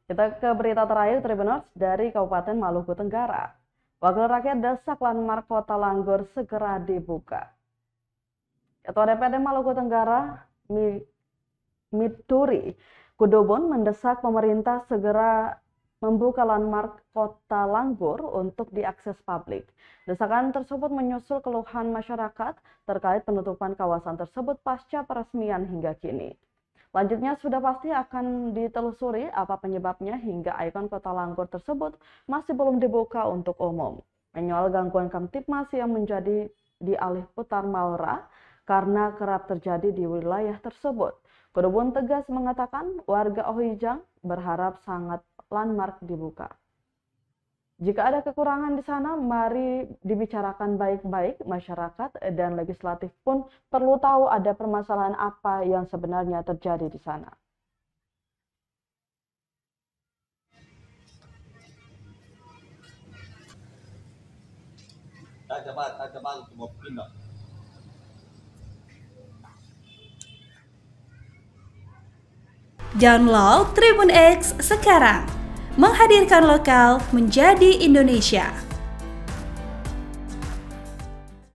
Kita ke berita terakhir Tribuners dari Kabupaten Maluku Tenggara. Wakil rakyat desak landmark Kota Langgur segera dibuka. Ketua DPRD Maluku Tenggara, Mituri Kudubun, mendesak pemerintah segera membuka landmark Kota Langgur untuk diakses publik. Desakan tersebut menyusul keluhan masyarakat terkait penutupan kawasan tersebut pasca peresmian hingga kini. Selanjutnya sudah pasti akan ditelusuri apa penyebabnya hingga ikon Kota Langgur tersebut masih belum dibuka untuk umum. Menyoal gangguan Kamtipmas yang menjadi di alih putar Malra karena kerap terjadi di wilayah tersebut. Kudubun tegas mengatakan warga Ohijang berharap sangat landmark dibuka. Jika ada kekurangan di sana, mari dibicarakan baik-baik. Masyarakat dan legislatif pun perlu tahu ada permasalahan apa yang sebenarnya terjadi di sana. Download Tribun X sekarang, menghadirkan lokal menjadi Indonesia.